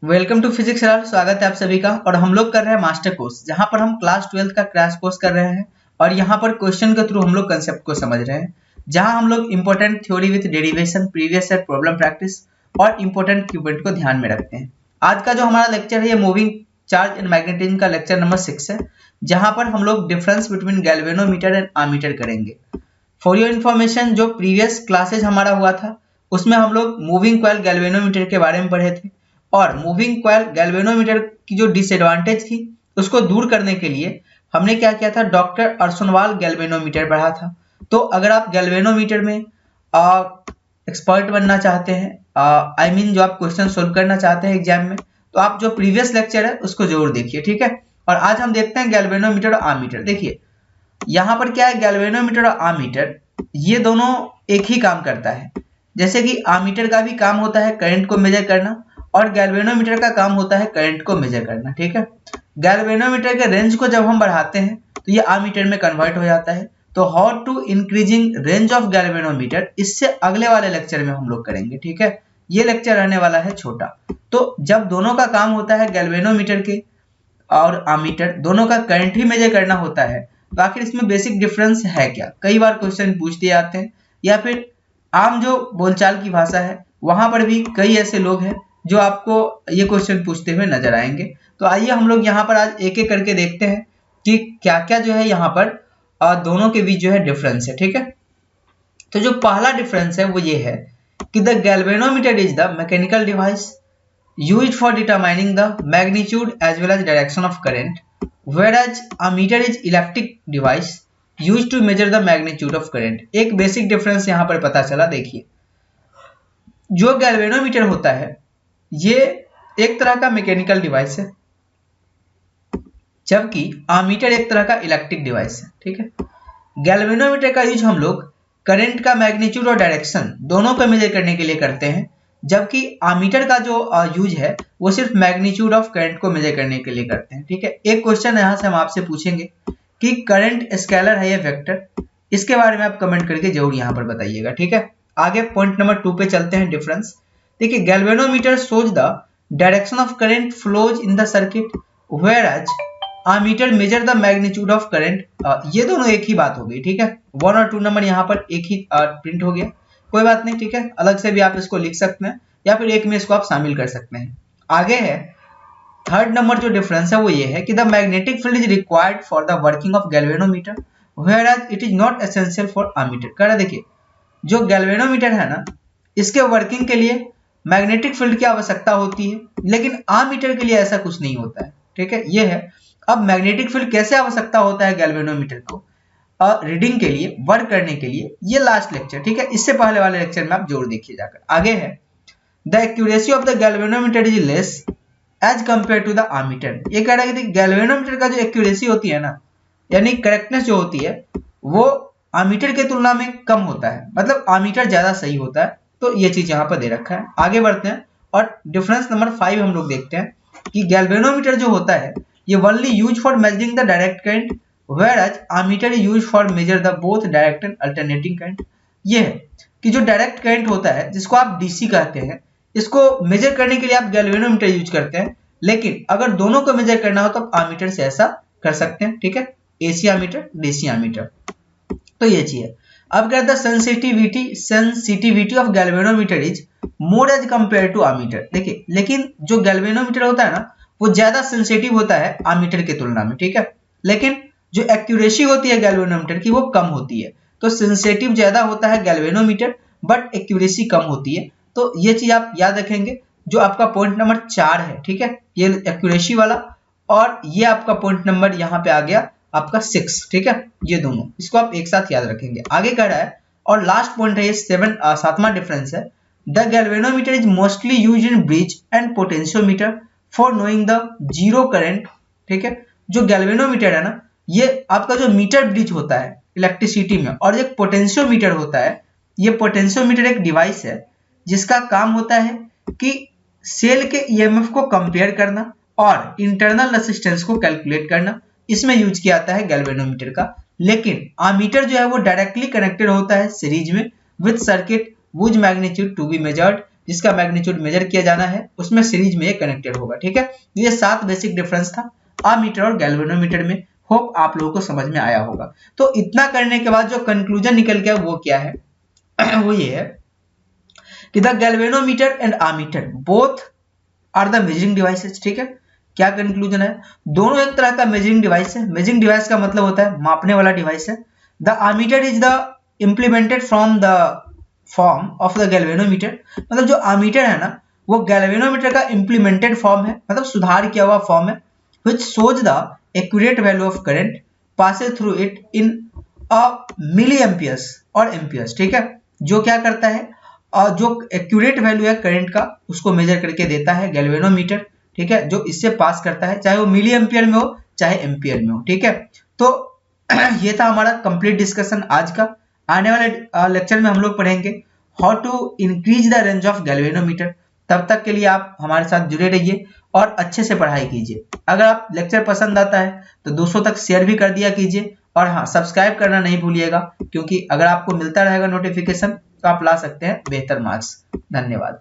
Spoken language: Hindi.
वेलकम टू फिजिक्स सर, स्वागत है आप सभी का। और हम लोग कर रहे हैं मास्टर कोर्स, जहां पर हम क्लास 12 का क्रैश कोर्स कर रहे हैं और यहां पर क्वेश्चन के थ्रू हम लोग कंसेप्ट को समझ रहे हैं, जहां हम लोग important theory with derivation, previous year problem practice और इंपॉर्टेंट क्यूबिट को ध्यान में रखते हैं। आज का जो हमारा लेक्चर है ये मूविंग चार्ज एंड मैग्नेटिज्म का लेक्चर नंबर 6 है, जहां पर हम लोग difference between galvanometer and ammeter करेंगे। फॉर योर इन्फॉर्मेशन, जो प्रीवियस क्लासेज हमारा हुआ था उसमें हम लोग मूविंग कॉइल गैल्वेनोमीटर के बारे में पढ़े थे और मूविंग कॉइल गैल्वेनोमीटर की जो डिसएडवांटेज थी उसको दूर करने के लिए हमने क्या किया था, डॉक्टर अर्सनवाल गैल्वेनोमीटर पढ़ा था। तो अगर आप गैल्वेनोमीटर में एक्सपर्ट बनना चाहते हैं, आई मीन जो आप क्वेश्चन सोल्व करना चाहते हैं एग्जाम में, तो आप जो प्रीवियस लेक्चर है उसको जरूर देखिए, ठीक है। और आज हम देखते हैं गैल्वेनोमीटर और आमीटर। देखिए यहाँ पर क्या है, गैल्वेनोमीटर और आमीटर ये दोनों एक ही काम करता है। जैसे कि आमीटर का भी काम होता है करंट को मेजर करना और गैल्वेनोमीटर का काम होता है करंट को मेजर करना, ठीक है। गैल्वेनोमीटर के रेंज को जब हम बढ़ाते हैं तो ये आमीटर में कन्वर्ट हो जाता है। तो how to increasing range of galvanometer, इससे अगले वाले लेक्चर में हम लोग करेंगे, ठीक है। ये लेक्चर रहने वाला है छोटा। तो जब दोनों का काम होता है गैल्वेनोमीटर के और आमीटर दोनों का करंट ही मेजर करना होता है, तो आखिर इसमें बेसिक डिफरेंस है क्या, कई बार क्वेश्चन पूछ दिए जाते हैं। या फिर आम जो बोलचाल की भाषा है वहां पर भी कई ऐसे लोग हैं जो आपको ये क्वेश्चन पूछते हुए नजर आएंगे। तो आइए हम लोग यहाँ पर आज एक एक करके देखते हैं कि क्या क्या जो है यहाँ पर दोनों के बीच जो है डिफरेंस है, ठीक है। तो जो पहला डिफरेंस है वो ये है कि the galvanometer is the mechanical device used for determining the magnitude as well as direction of current, whereas ammeter is electric device used to measure the magnitude of current। एक बेसिक डिफरेंस यहाँ पर पता चला। देखिए जो गैल्वेनोमीटर होता है ये एक तरह का मैकेनिकल डिवाइस है, जबकि आमीटर एक तरह का इलेक्ट्रिक डिवाइस है, ठीक है। गैल्वेनोमीटर का यूज हम लोग करंट का मैग्नीट्यूड और डायरेक्शन दोनों को मेजर करने के लिए करते हैं, जबकि आमीटर का जो यूज है वो सिर्फ मैग्नीट्यूड ऑफ करंट को मेजर करने के लिए करते हैं, ठीक है। एक क्वेश्चन यहाँ से हम आपसे पूछेंगे कि करंट स्केलर है या वेक्टर, इसके बारे में आप कमेंट करके जरूर यहाँ पर बताइएगा, ठीक है। आगे पॉइंट नंबर 2 पे चलते हैं, डिफरेंस। देखिए galvanometer shows the direction of current flows in the circuit, whereas ammeter measure the magnitude of current. ये दोनों एक ही बात हो गई, ठीक है। 1 और 2 नंबर यहाँ पर एक ही प्रिंट हो गया, कोई बात नहीं, ठीक है। अलग से भी आप इसको लिख सकते हैं या फिर एक में इसको आप शामिल कर सकते हैं। आगे है थर्ड नंबर जो डिफरेंस है वो ये है कि the magnetic field is required for the working of galvanometer, whereas it is not essential for ammeter. कह रहा देखिए जो गैल्वेनोमीटर है ना, इसके वर्किंग के लिए मैग्नेटिक फील्ड की आवश्यकता होती है, लेकिन आमीटर के लिए ऐसा कुछ नहीं होता है, ठीक है। ये है। अब मैग्नेटिक फील्ड कैसे आवश्यकता होता है गैल्वेनोमीटर को रीडिंग के लिए, वर्क करने के लिए, ये लास्ट लेक्चर, ठीक है। इससे पहले वाले लेक्चर में आप जरूर देखिए जाकर। आगे है the accuracy of the galvanometer is less as compare to the ammeter. ये कह रहा है कि गैल्वेनोमीटर का जो एक्यूरेसी होती है ना, यानी करेक्टनेस जो होती है वो आमीटर के तुलना में कम होता है, मतलब आमीटर ज्यादा सही होता है। तो ये चीज यहाँ पर दे रखा है। आगे बढ़ते हैं और डिफरेंस नंबर 5 हम लोग देखते हैं कि गैल्वेनोमीटर जो होता है ये only use for measuring the direct current, whereas ammeter is used for measure the both direct and alternating current। ये है कि जो डायरेक्ट करंट होता है जिसको आप डीसी कहते हैं, इसको मेजर करने के लिए आप गैल्वेनोमीटर यूज करते हैं, लेकिन अगर दोनों को मेजर करना हो तो आप आमीटर से ऐसा कर सकते हैं, ठीक है। एसी आमीटर, डीसी आमीटर, तो ये चीज है। अब कहता है sensitivity of galvanometer is more as compare to ammeter. देखिए लेकिन जो गैल्वेनोमीटर होता है ना वो ज्यादा सेंसिटिव होता है आमीटर के तुलना में, ठीक है। लेकिन जो एक्यूरेसी होती है गैल्वेनोमीटर की वो कम होती है। तो सेंसिटिव ज्यादा होता है गैल्वेनोमीटर बट एक्यूरेसी कम होती है। तो ये चीज आप याद रखेंगे। जो आपका पॉइंट नंबर 4 है, ठीक है, ये एक्यूरेसी वाला, और ये आपका पॉइंट नंबर यहाँ पे आ गया आपका 6, ठीक है। ये दोनों इसको आप एक साथ याद रखेंगे। आगे कह रहा है और लास्ट पॉइंट है ये 7वां डिफरेंस है, the galvanometer is mostly use in bridge and potentiometer for knowing the zero current, ठीक है। जो गैल्वेनोमीटर है ना ये आपका जो मीटर ब्रिज होता है इलेक्ट्रिसिटी में, और एक पोटेंशियोमीटर होता है, ये पोटेंशियोमीटर एक डिवाइस है जिसका काम होता है कि सेल के ईएमएफ को कंपेयर करना और इंटरनल रेजिस्टेंस को कैलकुलेट करना, इसमें यूज किया जाता है गैल्वेनोमीटर का। लेकिन आमीटर जो है वो डायरेक्टली कनेक्टेड होता है सीरीज में with circuit whose magnitude to be measured जिसका मैग्नीट्यूड मेजर किया जाना है उसमें सीरीज में ये कनेक्टेड होगा। ठीक है, ये 7 बेसिक डिफरेंस था अमीटर और गैल्वेनोमीटर में। होप आप लोगों को समझ में आया होगा। तो इतना करने के बाद जो कंक्लूजन निकल गया वो क्या है वो ये है कि the galvanometer and ammeter both are the measuring devices. ठीक है, क्या कंक्लूजन है, दोनों एक तरह का मेजरिंग डिवाइस है। मेजरिंग डिवाइस का मतलब होता है मापने वाला डिवाइस है। The ammeter is the implemented from the form of the galvanometer, मतलब जो अमीटर है ना वो गैल्वेनोमीटर का इम्प्लीमेंटेड फॉर्म है, मतलब सुधार किया हुआ फॉर्म है। which shows the accurate value of current passes through it in a milliamperes और एम्पियर्स। ठीक है, जो क्या करता है और जो एक्यूरेट वैल्यू है करंट का उसको मेजर करके देता है गैल्वेनोमीटर। ठीक है, जो इससे पास करता है चाहे वो मिली एम्पियर में हो चाहे एम्पियर में हो। ठीक है, तो ये था हमारा कंप्लीट डिस्कशन आज का। आने वाले लेक्चर में हम लोग पढ़ेंगे how to increase the range of galvanometer. तब तक के लिए आप हमारे साथ जुड़े रहिए और अच्छे से पढ़ाई कीजिए। अगर आप लेक्चर पसंद आता है तो दोस्तों तक शेयर भी कर दिया कीजिए और हाँ सब्सक्राइब करना नहीं भूलिएगा, क्योंकि अगर आपको मिलता रहेगा नोटिफिकेशन तो आप ला सकते हैं बेहतर मार्क्स। धन्यवाद।